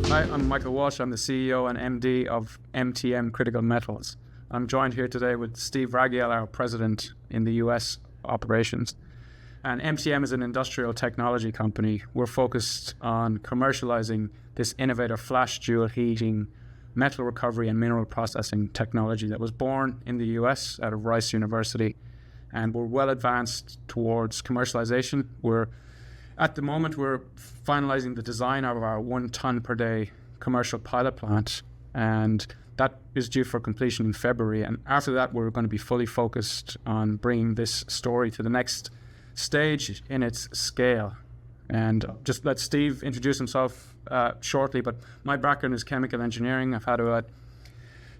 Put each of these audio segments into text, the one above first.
Hi, I'm Michael Walshe. I'm the CEO and MD of MTM Critical Metals. I'm joined here today with Steve Ragiel, our president in the US operations. And MTM is an industrial technology company. We're focused on commercializing this innovative flash dual heating, metal recovery and mineral processing technology that was born in the US out of Rice University. And we're well advanced towards commercialization. At the moment, we're finalizing the design of our 1 ton per day commercial pilot plant, and that is due for completion in February. And after that, we're going to be fully focused on bringing this story to the next stage in its scale. And just let Steve introduce himself shortly, but my background is chemical engineering. I've had about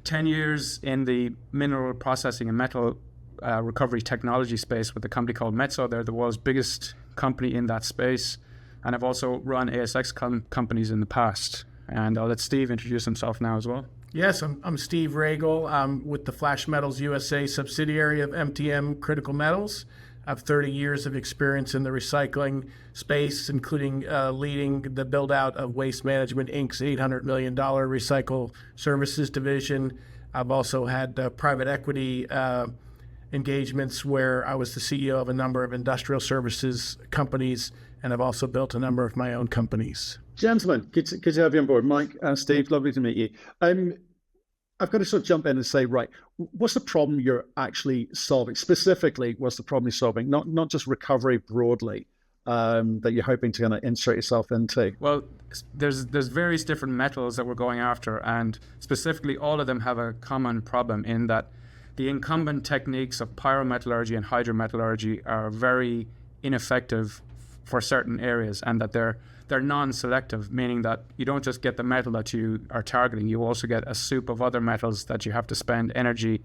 10 years in the mineral processing and metal recovery technology space with a company called Metso. They're the world's biggest company in that space, and I've also run ASX companies in the past. And I'll let Steve introduce himself now as well. Yes, I'm Steve Ragiel. I'm with the Flash Metals USA subsidiary of MTM Critical Metals. I have 30 years of experience in the recycling space, including leading the build-out of Waste Management Inc.'s $800 million recycle services division. I've also had private equity engagements where I was the CEO of a number of industrial services companies, and I've also built a number of my own companies. Gentlemen, good to have you on board. Mike, Steve, lovely to meet you. I've got to sort of jump in and say, right, what's the problem you're actually solving? Specifically, what's the problem you're solving? Not just recovery broadly that you're hoping to kind of insert yourself into. Well, there's various different metals that we're going after, and specifically all of them have a common problem in that the incumbent techniques of pyrometallurgy and hydrometallurgy are very ineffective for certain areas, and that they're non-selective, meaning that you don't just get the metal that you are targeting, you also get a soup of other metals that you have to spend energy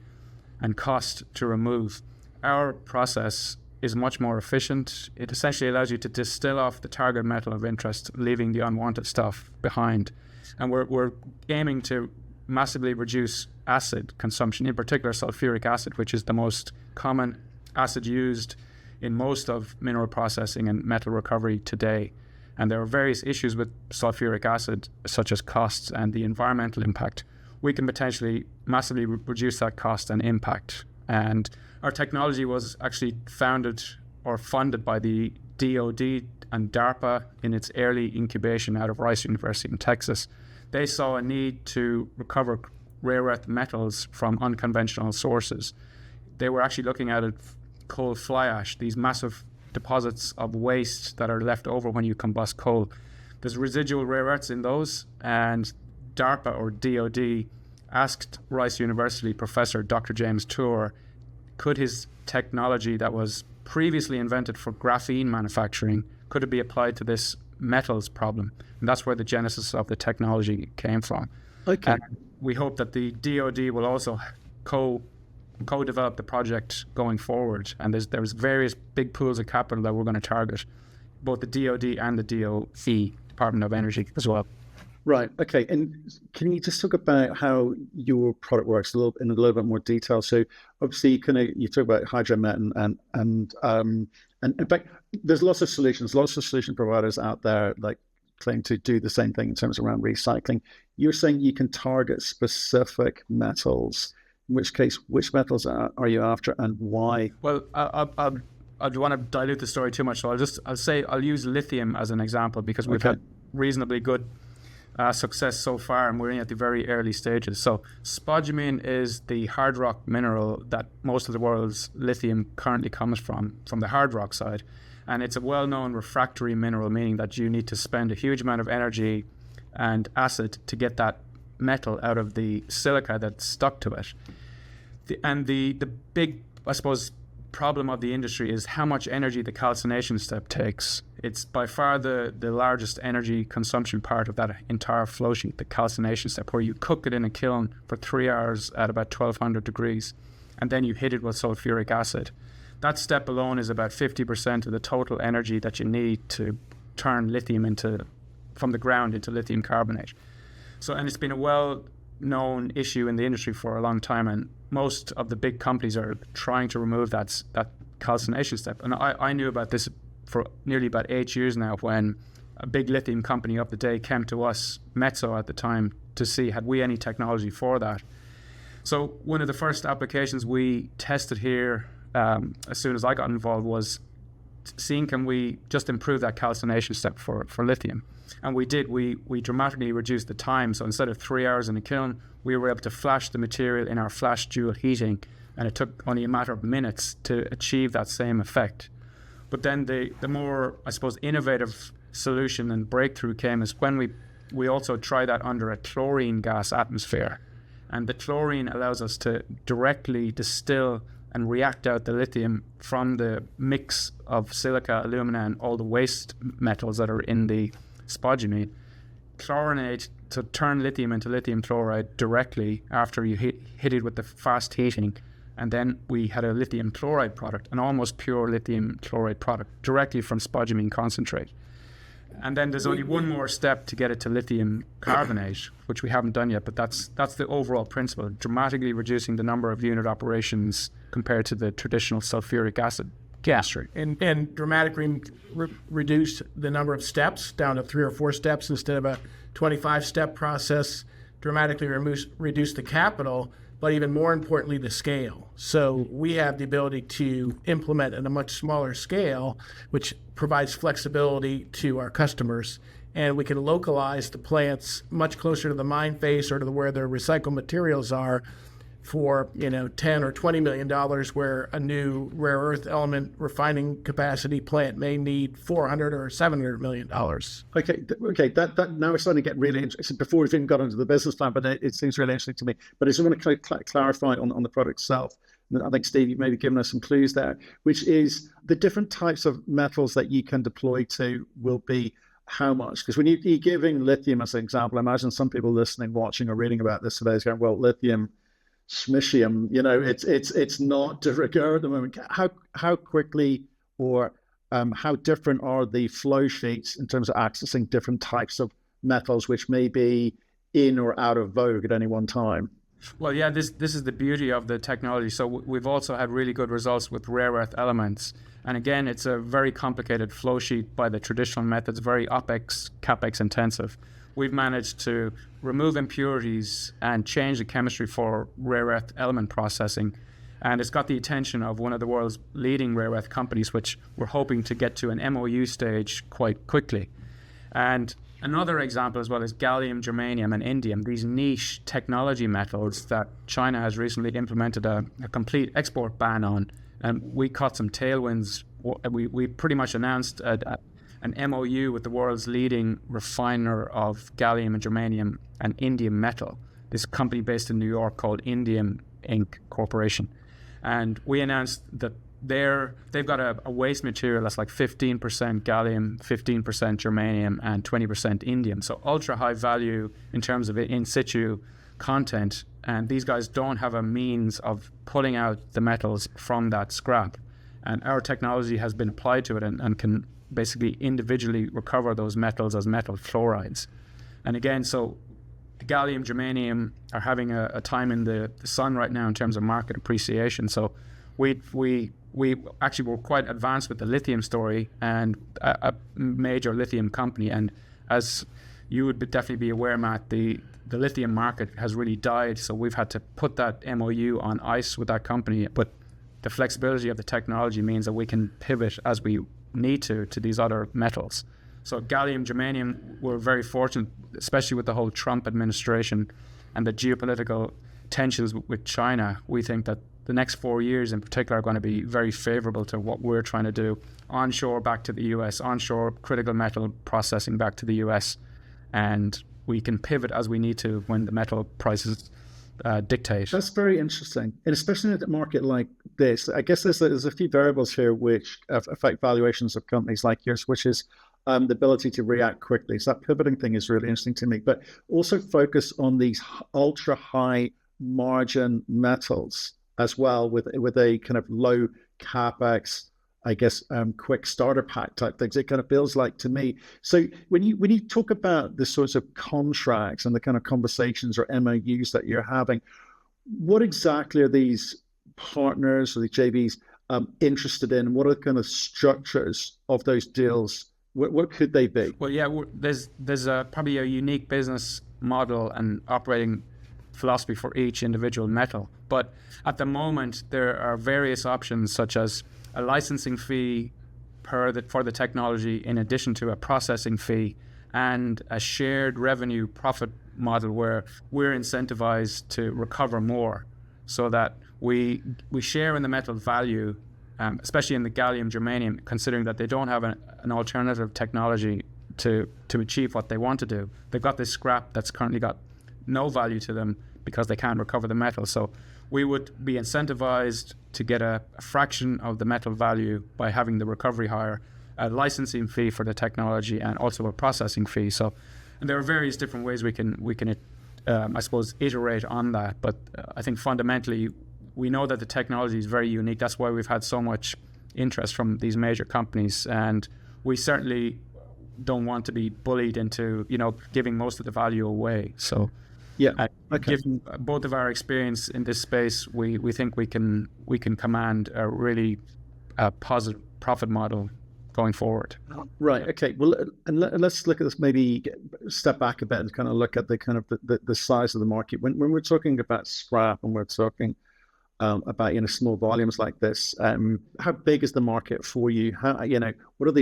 and cost to remove. Our process is much more efficient. It essentially allows you to distill off the target metal of interest, leaving the unwanted stuff behind. And we're aiming to massively reduce acid consumption, in particular sulfuric acid, which is the most common acid used in most of mineral processing and metal recovery today. And there are various issues with sulfuric acid, such as costs and the environmental impact. We can potentially massively reduce that cost and impact. And our technology was actually founded or funded by the DoD and DARPA in its early incubation out of Rice University in Texas. They saw a need to recover rare earth metals from unconventional sources. They were actually looking at coal fly ash, these massive deposits of waste that are left over when you combust coal. There's residual rare earths in those, and DARPA or DoD asked Rice University professor Dr. James Tour, could his technology that was previously invented for graphene manufacturing, could it be applied to this metals problem? And that's where the genesis of the technology came from. Okay. And we hope that the DoD will also co-develop the project going forward. And there's various big pools of capital that we're going to target, both the DoD and the DOE, Department of Energy, as well. Right. Okay. And can you just talk about how your product works in a little bit more detail? So obviously, you talk about hydromet and in fact, there's lots of solution providers out there like claim to do the same thing in terms around recycling. You're saying you can target specific metals. In which case, which metals are you after and why? Well, I don't want to dilute the story too much, so I'll use lithium as an example because we've had reasonably good success so far, and we're in at the very early stages. So spodumene is the hard rock mineral that most of the world's lithium currently comes from the hard rock side. And it's a well-known refractory mineral, meaning that you need to spend a huge amount of energy and acid to get that metal out of the silica that's stuck to it. The big, I suppose, problem of the industry is how much energy the calcination step takes. It's by far the largest energy consumption part of that entire flow sheet, the calcination step, where you cook it in a kiln for 3 hours at about 1200 degrees, and then you hit it with sulfuric acid. That step alone is about 50% of the total energy that you need to turn lithium from the ground into lithium carbonate. And it's been a well-known issue in the industry for a long time, and most of the big companies are trying to remove that calcination step. And I knew about this for nearly about 8 years now when a big lithium company of the day came to us, Metso at the time, to see had we any technology for that. So one of the first applications we tested here as soon as I got involved was seeing can we just improve that calcination step for lithium. And we did. We dramatically reduced the time. So instead of 3 hours in a kiln, we were able to flash the material in our flash dual heating, and it took only a matter of minutes to achieve that same effect. But then the more, I suppose, innovative solution and breakthrough came is when we also tried that under a chlorine gas atmosphere. And the chlorine allows us to directly distill and react out the lithium from the mix of silica, alumina, and all the waste metals that are in the spodumene. Chlorinate to turn lithium into lithium chloride directly after you hit it with the fast heating. And then we had a lithium chloride product, an almost pure lithium chloride product, directly from spodumene concentrate. And then there's only one more step to get it to lithium carbonate, which we haven't done yet, but that's the overall principle, dramatically reducing the number of unit operations compared to the traditional sulfuric acid chemistry. And dramatically reduce the number of steps down to 3 or 4 steps instead of a 25-step process, dramatically reduce the capital, but even more importantly, the scale. So we have the ability to implement at a much smaller scale, which provides flexibility to our customers. And we can localize the plants much closer to the mine face or to where their recycled materials are for, $10 or $20 million, where a new rare earth element refining capacity plant may need $400 or $700 million. Okay. That now it's starting to get really interesting. Before we've even got into the business plan, but it seems really interesting to me. But I just want to clarify on the product itself. I think, Steve, you've maybe given us some clues there, which is the different types of metals that you can deploy to will be how much? Because when you're giving lithium as an example, I imagine some people listening, watching, or reading about this today is going, well, lithium, smishtium, it's not de rigueur at the moment. How quickly or how different are the flow sheets in terms of accessing different types of metals which may be in or out of vogue at any one time? Well, yeah, this is the beauty of the technology. So we've also had really good results with rare earth elements. And again, it's a very complicated flow sheet by the traditional methods, very OPEX, CAPEX intensive. We've managed to remove impurities and change the chemistry for rare earth element processing. And it's got the attention of one of the world's leading rare earth companies, which we're hoping to get to an MOU stage quite quickly. And another example as well is gallium, germanium, and indium, these niche technology metals that China has recently implemented a complete export ban on. And we caught some tailwinds. We pretty much announced an MOU with the world's leading refiner of gallium and germanium and indium metal, this company based in New York called Indium Inc. Corporation. And we announced that they've got a waste material that's like 15% gallium, 15% germanium, and 20% indium. So ultra high value in terms of in situ content. And these guys don't have a means of pulling out the metals from that scrap. And our technology has been applied to it and can basically individually recover those metals as metal fluorides. And again, so the gallium, germanium are having a time in the sun right now in terms of market appreciation. So we actually were quite advanced with the lithium story and a major lithium company. And as you would definitely be aware, Matt, the lithium market has really died. So we've had to put that MOU on ice with that company. But the flexibility of the technology means that we can pivot as we need to these other metals. So gallium, germanium, we're very fortunate, especially with the whole Trump administration and the geopolitical tensions with China. We think that the next 4 years in particular are going to be very favorable to what we're trying to do. Onshore back to the US, onshore critical metal processing back to the US. And we can pivot as we need to when the metal prices dictate. That's very interesting. And especially in a market like this, I guess there's a few variables here which affect valuations of companies like yours, which is the ability to react quickly. So that pivoting thing is really interesting to me, but also focus on these ultra high margin metals as well with a kind of low capex, I guess, quick starter pack type things. It kind of feels like to me. So when you talk about the sorts of contracts and the kind of conversations or MOUs that you're having, what exactly are these partners or the JVs interested in? What are the kind of structures of those deals What could they be? Well, yeah, there's probably a unique business model and operating philosophy for each individual metal. But at the moment, there are various options, such as a licensing fee for the technology, in addition to a processing fee, and a shared revenue profit model where we're incentivized to recover more, so that we share in the metal value, especially in the gallium germanium, considering that they don't have an alternative technology to achieve what they want to do. They've got this scrap that's currently got no value to them because they can't recover the metal. So we would be incentivized to get a fraction of the metal value by having the recovery higher, a licensing fee for the technology, and also a processing fee. So, and there are various different ways we can I suppose, iterate on that. But I think fundamentally, we know that the technology is very unique. That's why we've had so much interest from these major companies, and we certainly don't want to be bullied into, giving most of the value away. So, yeah, okay. Given both of our experience in this space, we think we can command a really positive profit model going forward. Right. Okay. Well, and let's look at this. Maybe step back a bit and kind of look at the kind of the size of the market. When we're talking about scrap and we're talking about small volumes like this, how big is the market for you? How what are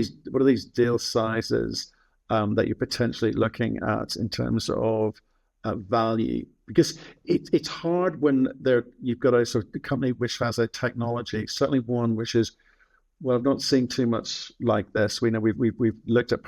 these deal sizes that you're potentially looking at in terms of value? Because it's hard when you've got a sort of company which has a technology, certainly one which is, well, I've not seen too much like this. We know we've looked at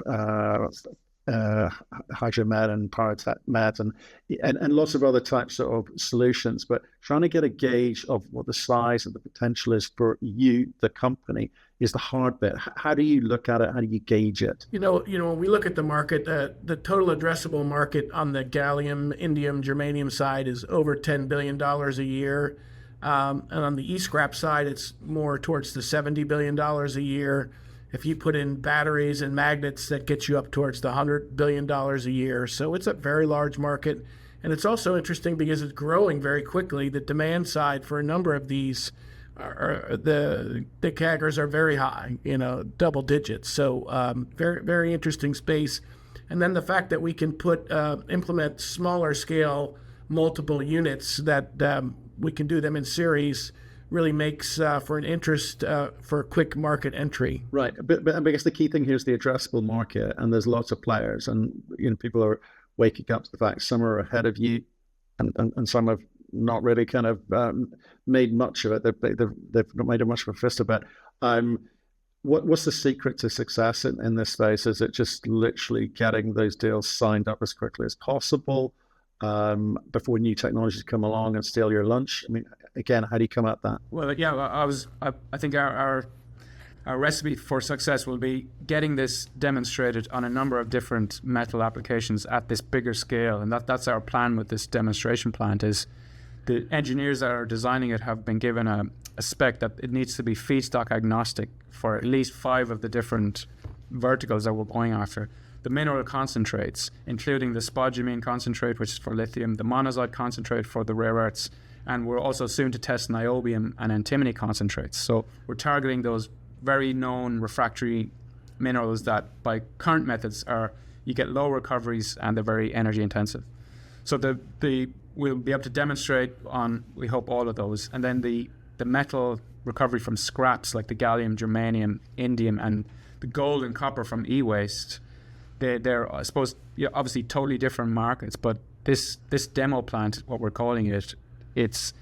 hydromet and pyromet and lots of other types of solutions, but trying to get a gauge of what the size and the potential is for you, the company, is the hard bit. How do you look at it? How do you gauge it? When we look at the market, the total addressable market on the gallium, indium, germanium side is over $10 billion a year. And on the e-scrap side, it's more towards the $70 billion a year. If you put in batteries and magnets, that gets you up towards the $100 billion a year. So it's a very large market. And it's also interesting because it's growing very quickly. The demand side for a number of these, the CAGRs are very high, double digits. So very, very interesting space. And then the fact that we can implement smaller scale, multiple units that we can do them in series really makes for an interest for quick market entry. Right, but I guess the key thing here is the addressable market, and there's lots of players, and people are waking up to the fact some are ahead of you, and some have not really kind of made much of it. They've not made much of a fist of it. What's the secret to success in this space? Is it just literally getting those deals signed up as quickly as possible? Before new technologies come along and steal your lunch? I mean, again, how do you come at that? Well, yeah, I think our recipe for success will be getting this demonstrated on a number of different metal applications at this bigger scale, and that's our plan with this demonstration plant. Is the engineers that are designing it have been given a spec that it needs to be feedstock agnostic for at least 5 of the different verticals that we're going after. The mineral concentrates, including the spodumene concentrate, which is for lithium, the monazite concentrate for the rare earths, and we're also soon to test niobium and antimony concentrates. So we're targeting those very known refractory minerals that by current methods you get low recoveries and they're very energy intensive. So we'll be able to demonstrate on, we hope, all of those. And then the metal recovery from scraps like the gallium, germanium, indium, and the gold and copper from e-waste. They're, I suppose, obviously totally different markets, but this demo plant, what we're calling it, it's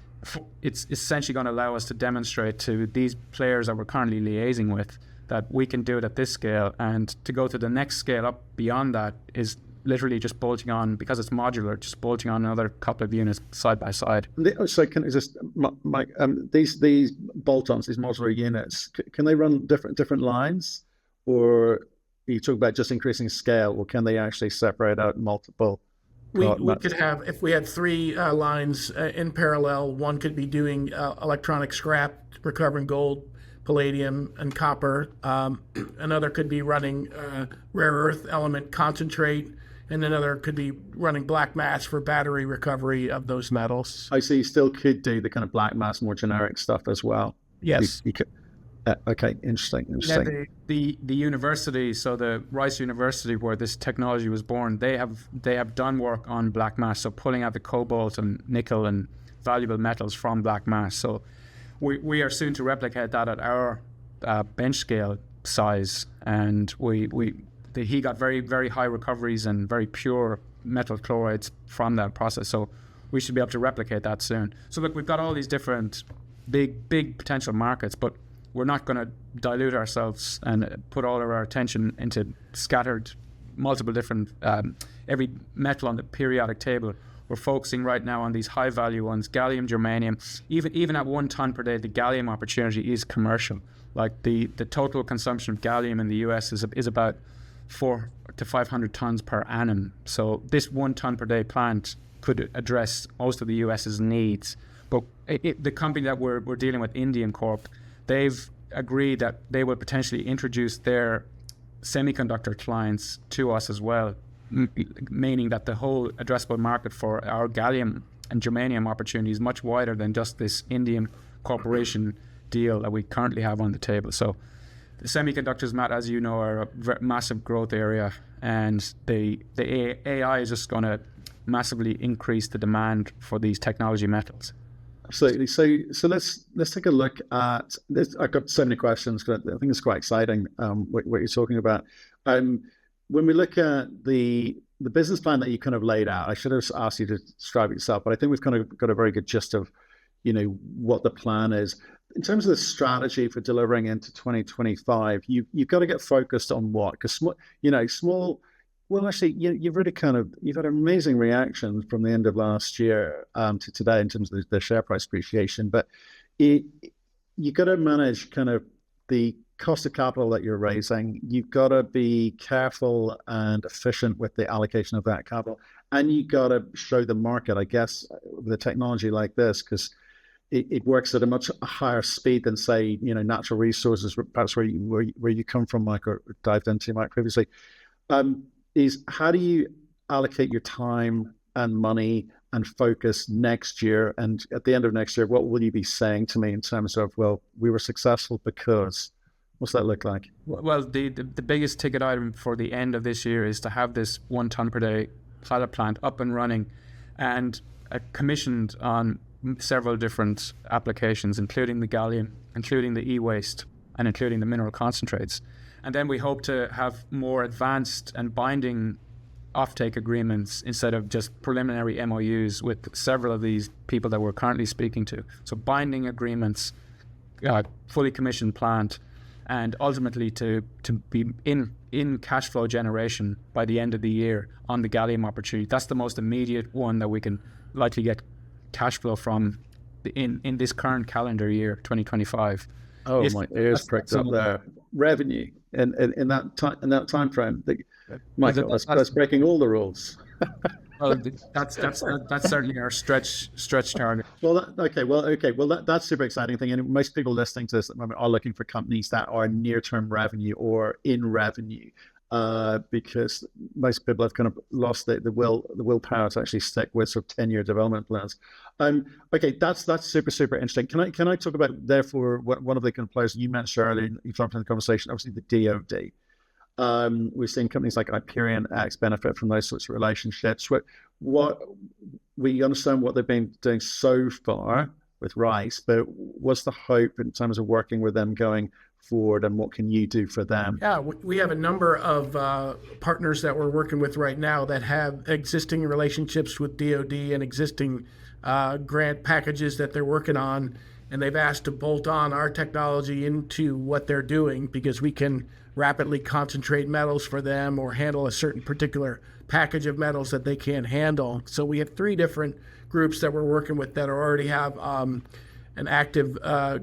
essentially going to allow us to demonstrate to these players that we're currently liaising with that we can do it at this scale, and to go to the next scale up beyond that is literally just bolting on, because it's modular, just bolting on another couple of units side by side. So can I just, Mike, these bolt-ons, these modular units, can they run different lines, or you talk about just increasing scale, or can they actually separate out multiple? We could have, if we had 3 lines in parallel, one could be doing electronic scrap, recovering gold, palladium, and copper. Another could be running rare earth element concentrate, and another could be running black mass for battery recovery of those metals. I see. You still could do the kind of black mass, more generic stuff as well. Yes. You could. Okay, interesting. Yeah, the university, so the Rice University where this technology was born, they have done work on black mass, so pulling out the cobalt and nickel and valuable metals from black mass. So we are soon to replicate that at our bench scale size, and he got very, very high recoveries and very pure metal chlorides from that process. So we should be able to replicate that soon. So look, we've got all these different big potential markets, but we're not going to dilute ourselves and put all of our attention into scattered multiple different every metal on the periodic table. We're focusing right now on these high value ones: gallium, germanium. Even at 1 ton per day, the gallium opportunity is commercial. Like the total consumption of gallium in the US is about 400 to 500 tons per annum. So this 1 ton per day plant could address most of the US's needs. But the company that we're dealing with, Indium Corp, they've agreed that they will potentially introduce their semiconductor clients to us as well, meaning that the whole addressable market for our gallium and germanium opportunity is much wider than just this Indium Corporation deal that we currently have on the table. So the semiconductors, Matt, as you know, are a massive growth area, and the AI is just going to massively increase the demand for these technology metals. Absolutely. So let's take a look at this. I've got so many questions, but I think it's quite exciting what you're talking about. When we look at the business plan that you kind of laid out, I should have asked you to describe it yourself, but I think we've kind of got a very good gist of, what the plan is. In terms of the strategy for delivering into 2025, you've got to get focused on what? Because small. Well, actually, you've had amazing reactions from the end of last year to today in terms of the share price appreciation. But you got to manage kind of the cost of capital that you're raising. You've got to be careful and efficient with the allocation of that capital, and you got to show the market, I guess, with a technology like this, because it works at a much higher speed than, say, natural resources, perhaps where you come from, Mike, or dived into, Mike, previously. Is how do you allocate your time and money and focus next year? And at the end of next year, what will you be saying to me in terms of, well, we were successful because, what's that look like? Well, the biggest ticket item for the end of this year is to have this 1 ton per day pilot plant up and running and commissioned on several different applications, including the gallium, including the e-waste, and including the mineral concentrates. And then we hope to have more advanced and binding offtake agreements instead of just preliminary MOUs with several of these people that we're currently speaking to. So binding agreements, fully commissioned plant, and ultimately to be in cash flow generation by the end of the year on the gallium opportunity. That's the most immediate one that we can likely get cash flow from in this current calendar year, 2025. Oh, my ears pricked up there. Revenue in that time frame. Michael, that's breaking all the rules. Well, that's certainly our stretch target. Well, that's super exciting thing. And most people listening to this at the moment are looking for companies that are near-term revenue or in revenue, because most people have kind of lost the willpower to actually stick with sort of 10-year development plans. Okay, that's super interesting. Can I talk about, therefore, one of the kind of players you mentioned earlier? You talked in the conversation, obviously the DoD. We've seen companies like Hyperion X benefit from those sorts of relationships. What we understand what they've been doing so far with Rice, but what's the hope in terms of working with them going forward, and what can you do for them? Yeah, we have a number of partners that we're working with right now that have existing relationships with DoD and existing grant packages that they're working on, and they've asked to bolt on our technology into what they're doing because we can rapidly concentrate metals for them or handle a certain particular package of metals that they can't handle. So we have 3 different groups that we're working with that already have an active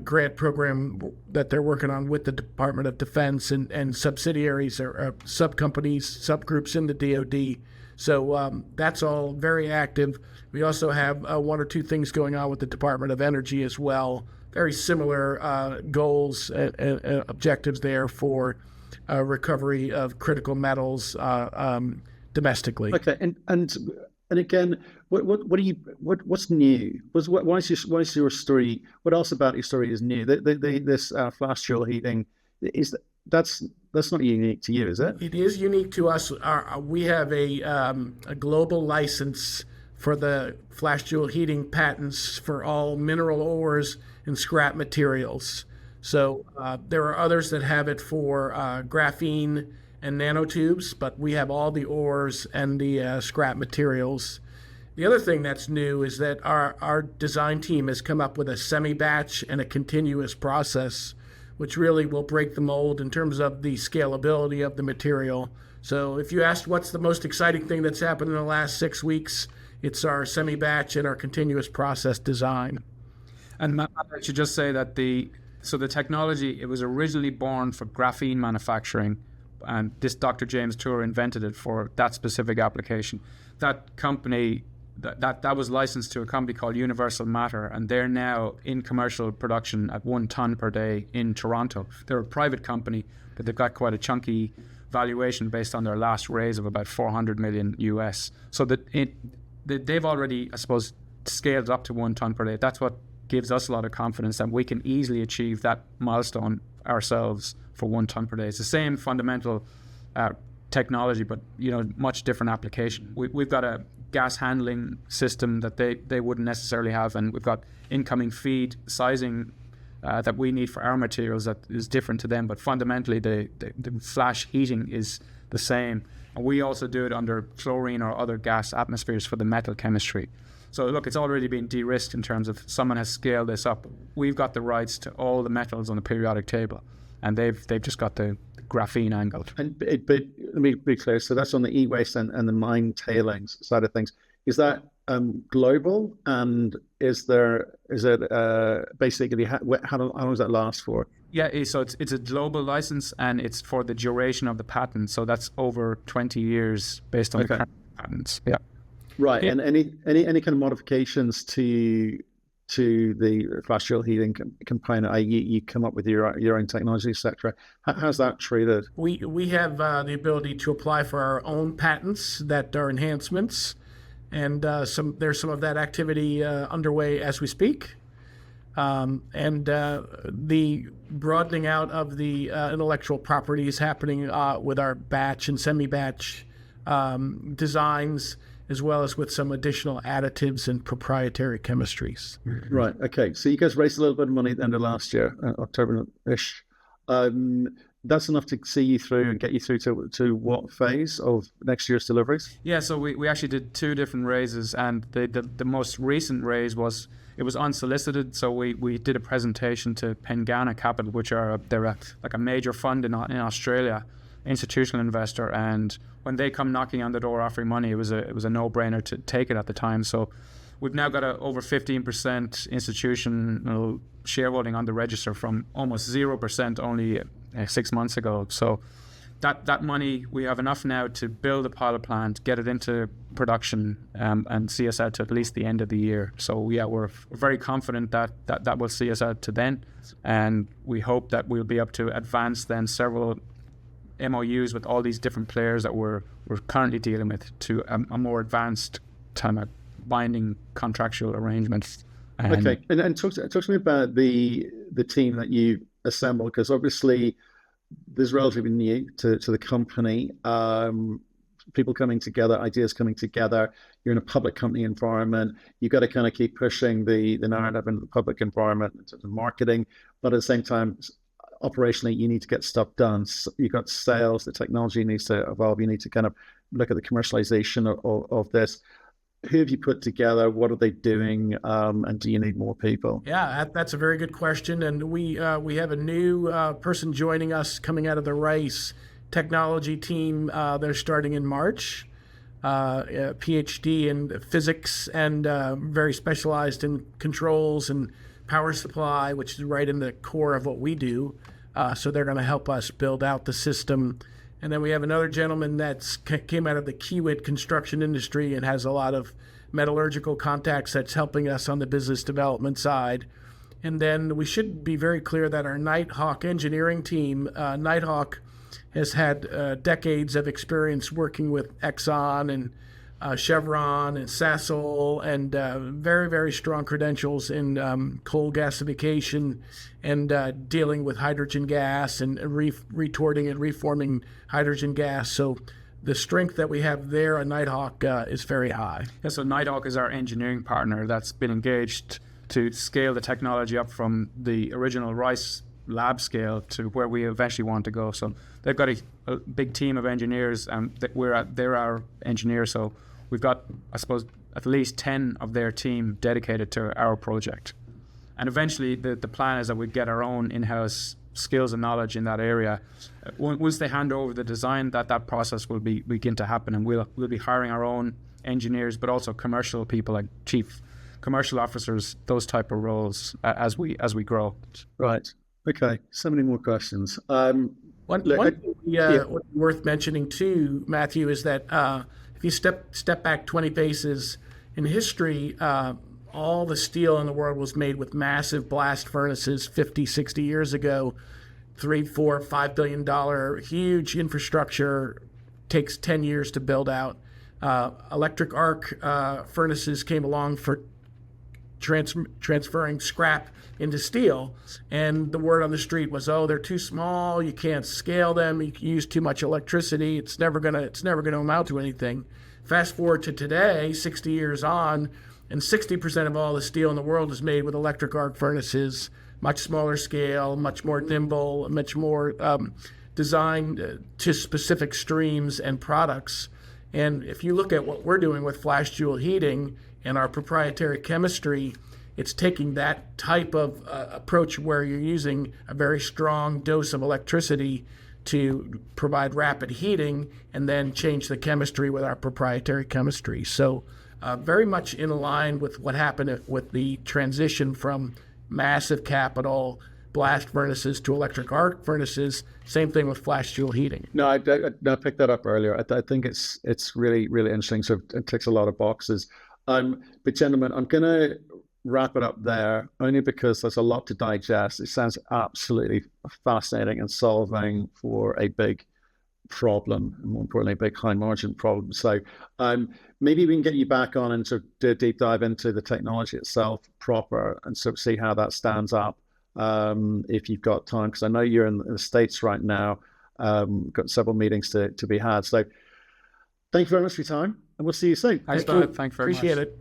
grant program that they're working on with the Department of Defense and subsidiaries or sub-companies, subgroups in the DoD. So that's all very active. We also have 1 or 2 things going on with the Department of Energy as well. Very similar goals and objectives there for recovery of critical metals domestically. Okay, and And again, what's new? Why is your story? What else about your story is new? This flash jewel heating is that's not unique to you, is it? It is unique to us. We have a global license for the flash jewel heating patents for all mineral ores and scrap materials. So there are others that have it for graphene and nanotubes, but we have all the ores and the scrap materials. The other thing that's new is that our design team has come up with a semi-batch and a continuous process, which really will break the mold in terms of the scalability of the material. So if you asked what's the most exciting thing that's happened in the last 6 weeks, it's our semi-batch and our continuous process design. And Matt, I should just say that the technology, it was originally born for graphene manufacturing, and this Dr. James Tour invented it for that specific application. That company, that was licensed to a company called Universal Matter, and they're now in commercial production at 1 ton per day in Toronto. They're a private company, but they've got quite a chunky valuation based on their last raise of about 400 million US. So they've already, I suppose, scaled up to 1 ton per day. That's what gives us a lot of confidence that we can easily achieve that milestone ourselves for 1 ton per day. It's the same fundamental technology, but much different application. We've got a gas handling system that they wouldn't necessarily have, and we've got incoming feed sizing that we need for our materials that is different to them, but fundamentally the flash heating is the same. And we also do it under fluorine or other gas atmospheres for the metal chemistry. So look, it's already been de-risked in terms of someone has scaled this up. We've got the rights to all the metals on the periodic table, and they've just got the graphene angle. But let me be clear. So that's on the e-waste and the mine tailings side of things. Is that global? And is it basically how long does that last for? Yeah, so it's a global license, and it's for the duration of the patent. So that's over 20 years based on the current patents. Yeah. Right, and any kind of modifications to the flash jewel heating component, you come up with your own technology, etc. How's that treated? We have the ability to apply for our own patents that are enhancements, and there's some of that activity underway as we speak, and the broadening out of the intellectual property is happening with our batch and semi-batch designs, as well as with some additional additives and proprietary chemistries. Right. Okay. So you guys raised a little bit of money at the end of last year, October-ish. That's enough to see you through and get you through to what phase of next year's deliveries? Yeah. So we actually did 2 different raises, and the most recent raise was unsolicited. So we did a presentation to Pengana Capital, which they're like a major fund in Australia, institutional investor, and when they come knocking on the door offering money, it was a no-brainer to take it at the time. So we've now got over 15% institutional shareholding on the register from almost 0% only 6 months ago. So that money, we have enough now to build a pilot plant, get it into production, and see us out to at least the end of the year. So yeah, we're very confident that will see us out to then, and we hope that we'll be able to advance then several MOUs with all these different players that we're currently dealing with to a more advanced kind of binding contractual arrangements. Okay, and talk to me about the team that you assembled, because obviously this is relatively new to the company. People coming together, ideas coming together. You're in a public company environment. You've got to kind of keep pushing the narrative into the public environment in terms of marketing, but at the same time, operationally, you need to get stuff done. So you've got sales, the technology needs to evolve. You need to kind of look at the commercialization of this. Who have you put together? What are they doing? And do you need more people? Yeah, that's a very good question. And we have a new person joining us coming out of the Rice technology team. They're starting in March. A PhD in physics and very specialized in controls and power supply, which is right in the core of what we do. So they're going to help us build out the system. And then we have another gentleman that came out of the Kiewit construction industry and has a lot of metallurgical contacts that's helping us on the business development side. And then we should be very clear that our Nighthawk engineering team, Nighthawk has had decades of experience working with Exxon and Chevron and Sasol, and very, very strong credentials in coal gasification and dealing with hydrogen gas and retorting and reforming hydrogen gas. So the strength that we have there on Nighthawk is very high. Yeah, so Nighthawk is our engineering partner that's been engaged to scale the technology up from the original Rice lab scale to where we eventually want to go. So they've got a big team of engineers, and they're our engineers. So we've got, I suppose, at least 10 of their team dedicated to our project. And eventually the plan is that we get our own in-house skills and knowledge in that area. Once they hand over the design, that process will begin to happen, and we'll be hiring our own engineers, but also commercial people like chief commercial officers, those type of roles as we grow. Right. Okay. So many more questions. One thing worth mentioning too, Matthew, is that if you step back 20 paces in history, all the steel in the world was made with massive blast furnaces 50, 60 years ago. $3, $4, $5 billion huge infrastructure, takes 10 years to build out. Electric arc furnaces came along for transferring scrap into steel, and the word on the street was, oh, they're too small, you can't scale them, you use too much electricity, it's never gonna amount to anything. Fast forward to today, 60 years on, and 60% of all the steel in the world is made with electric arc furnaces, much smaller scale, much more nimble, much more designed to specific streams and products. And if you look at what we're doing with flash Joule heating and our proprietary chemistry, it's taking that type of approach where you're using a very strong dose of electricity to provide rapid heating and then change the chemistry with our proprietary chemistry. So very much in line with what happened with the transition from massive capital blast furnaces to electric arc furnaces. Same thing with flash Joule heating. No, I picked that up earlier. I think it's really, really interesting. So it ticks a lot of boxes. But gentlemen, I'm going to wrap it up there only because there's a lot to digest. It sounds absolutely fascinating and solving for a big problem, and more importantly, a big high margin problem. So maybe we can get you back on and sort of do a deep dive into the technology itself proper and sort of see how that stands up if you've got time, because I know you're in the States right now. Got several meetings to be had. So thank you very much for your time, and we'll see you soon. Thanks, Bernard. Thank you very much. Appreciate it.